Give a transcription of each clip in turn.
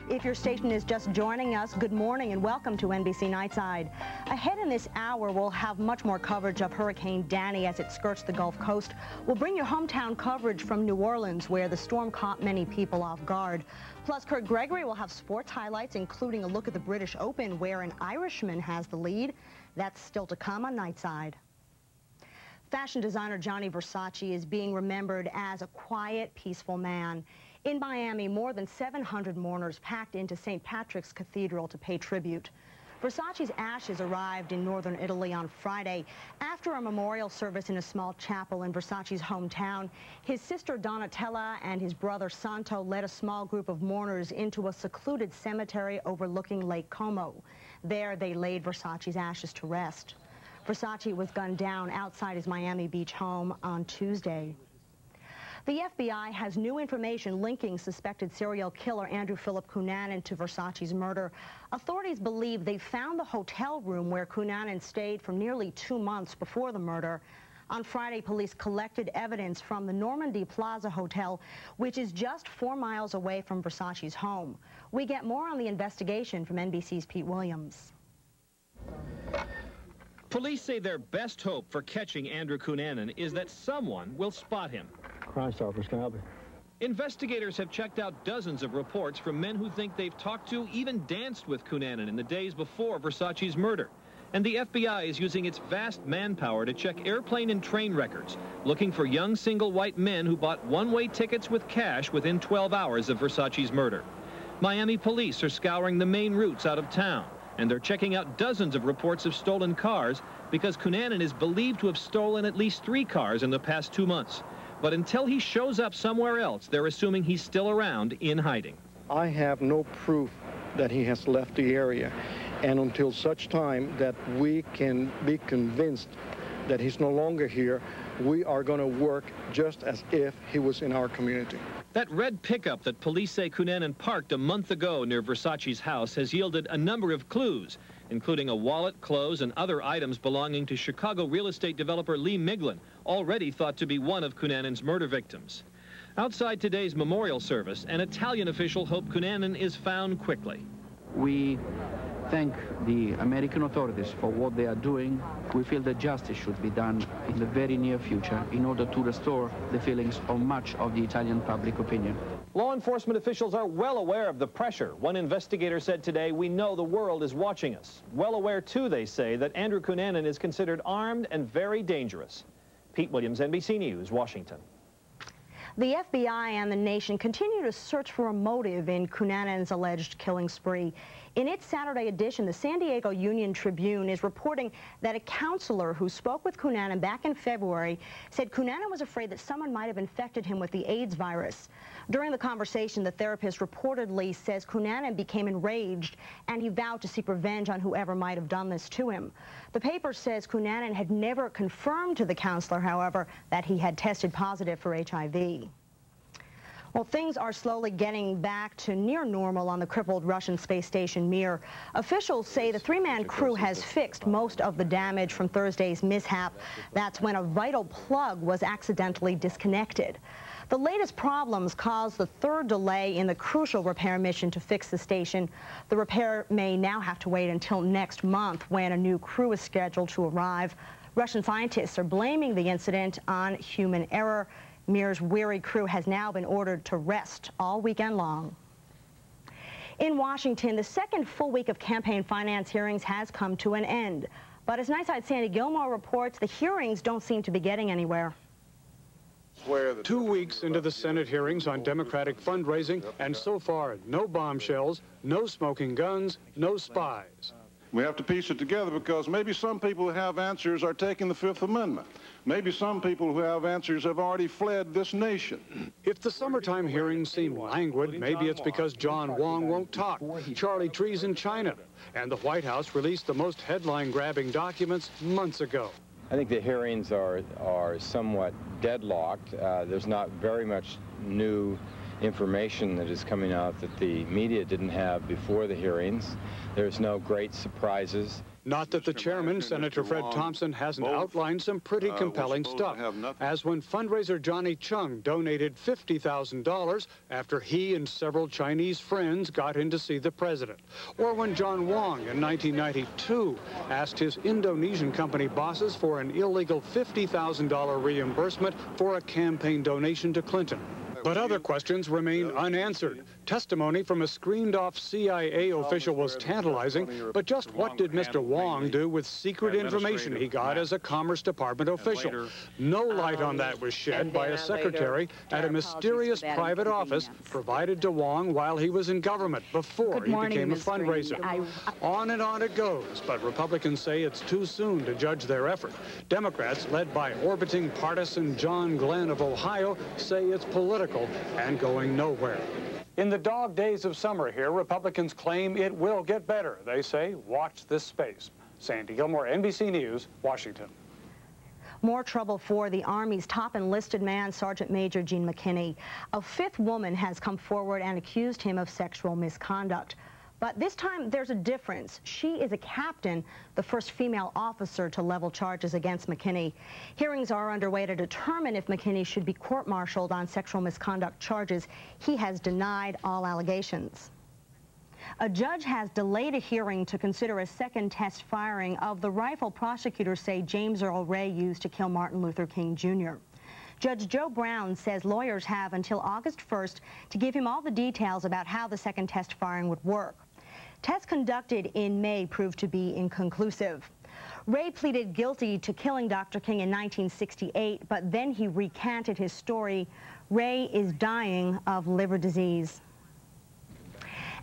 If your station is just joining us, good morning and welcome to NBC Nightside. Ahead in this hour, we'll have much more coverage of Hurricane Danny as it skirts the Gulf Coast. We'll bring you hometown coverage from New Orleans, where the storm caught many people off guard. Plus, Kurt Gregory will have sports highlights, including a look at the British Open, where an Irishman has the lead. That's still to come on Nightside. Fashion designer Gianni Versace is being remembered as a quiet, peaceful man. In Miami, more than 700 mourners packed into St. Patrick's Cathedral to pay tribute. Versace's ashes arrived in northern Italy on Friday. After a memorial service in a small chapel in Versace's hometown, his sister Donatella and his brother Santo led a small group of mourners into a secluded cemetery overlooking Lake Como. There, they laid Versace's ashes to rest. Versace was gunned down outside his Miami Beach home on Tuesday. The FBI has new information linking suspected serial killer Andrew Philip Cunanan to Versace's murder. Authorities believe they found the hotel room where Cunanan stayed for nearly 2 months before the murder. On Friday, police collected evidence from the Normandy Plaza Hotel, which is just 4 miles away from Versace's home. We get more on the investigation from NBC's Pete Williams. Police say their best hope for catching Andrew Cunanan is that someone will spot him. Crime Stoppers can help you. Investigators have checked out dozens of reports from men who think they've talked to, even danced with Cunanan in the days before Versace's murder. And the FBI is using its vast manpower to check airplane and train records, looking for young single white men who bought one-way tickets with cash within 12 hours of Versace's murder. Miami police are scouring the main routes out of town, and they're checking out dozens of reports of stolen cars because Cunanan is believed to have stolen at least 3 cars in the past 2 months. But until he shows up somewhere else, they're assuming he's still around in hiding. I have no proof that he has left the area. And until such time that we can be convinced that he's no longer here, we are going to work just as if he was in our community. That red pickup that police say Cunanan parked a month ago near Versace's house has yielded a number of clues, including a wallet, clothes, and other items belonging to Chicago real estate developer Lee Miglin, already thought to be one of Cunanan's murder victims. Outside today's memorial service, an Italian official hoped Cunanan is found quickly. We thank the American authorities for what they are doing. We feel that justice should be done in the very near future in order to restore the feelings of much of the Italian public opinion. Law enforcement officials are well aware of the pressure. One investigator said today, "We know the world is watching us." Well aware, too, they say, that Andrew Cunanan is considered armed and very dangerous. Pete Williams, NBC News, Washington. The FBI and the nation continue to search for a motive in Cunanan's alleged killing spree. In its Saturday edition, the San Diego Union-Tribune is reporting that a counselor who spoke with Cunanan back in February said Cunanan was afraid that someone might have infected him with the AIDS virus. During the conversation, the therapist reportedly says Cunanan became enraged and he vowed to seek revenge on whoever might have done this to him. The paper says Cunanan had never confirmed to the counselor, however, that he had tested positive for HIV. Well, things are slowly getting back to near normal on the crippled Russian space station Mir. Officials say the 3-man crew has fixed most of the damage from Thursday's mishap. That's when a vital plug was accidentally disconnected. The latest problems caused the 3rd delay in the crucial repair mission to fix the station. The repair may now have to wait until next month when a new crew is scheduled to arrive. Russian scientists are blaming the incident on human error. Mir's weary crew has now been ordered to rest all weekend long. In Washington, the second full week of campaign finance hearings has come to an end. But as Nightside Sandy Gilmore reports, the hearings don't seem to be getting anywhere. 2 weeks into the Senate hearings on Democratic fundraising, and so far, no bombshells, no smoking guns, no spies. We have to piece it together because maybe some people who have answers are taking the Fifth Amendment. Maybe some people who have answers have already fled this nation. If the summertime hearings seem languid, maybe it's because John Wong won't talk. Charlie Tree's in China, and the White House released the most headline-grabbing documents months ago. I think the hearings are somewhat deadlocked. There's not very much new information that is coming out that the media didn't have before the hearings. There's no great surprises. Not that the chairman, Senator Fred Thompson, hasn't outlined some pretty compelling stuff, as when fundraiser Johnny Chung donated $50,000 after he and several Chinese friends got in to see the president, or when John Wong in 1992 asked his Indonesian company bosses for an illegal $50,000 reimbursement for a campaign donation to Clinton. But other questions remain unanswered. Testimony from a screened-off CIA official was tantalizing, but just what did Mr. Wong do with secret information he got as a Commerce Department official? No light on that was shed by a secretary at a mysterious private office provided to Wong while he was in government before he became a fundraiser. On and on it goes, but Republicans say it's too soon to judge their effort. Democrats, led by orbiting partisan John Glenn of Ohio, say it's political and going nowhere. In the dog days of summer here, Republicans claim it will get better. They say, watch this space. Sandy Gilmore, NBC News, Washington. More trouble for the Army's top enlisted man, Sergeant Major Gene McKinney. A fifth woman has come forward and accused him of sexual misconduct. But this time, there's a difference. She is a captain, the first female officer to level charges against McKinney. Hearings are underway to determine if McKinney should be court-martialed on sexual misconduct charges. He has denied all allegations. A judge has delayed a hearing to consider a second test firing of the rifle prosecutors say James Earl Ray used to kill Martin Luther King, Jr. Judge Joe Brown says lawyers have until August 1st to give him all the details about how the second test firing would work. Tests conducted in May proved to be inconclusive. Ray pleaded guilty to killing Dr. King in 1968, but then he recanted his story. Ray is dying of liver disease.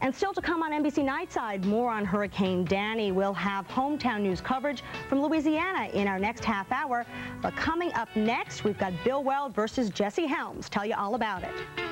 And still to come on NBC Nightside, more on Hurricane Danny. We'll have hometown news coverage from Louisiana in our next half hour. But coming up next, we've got Bill Weld versus Jesse Helms. Tell you all about it.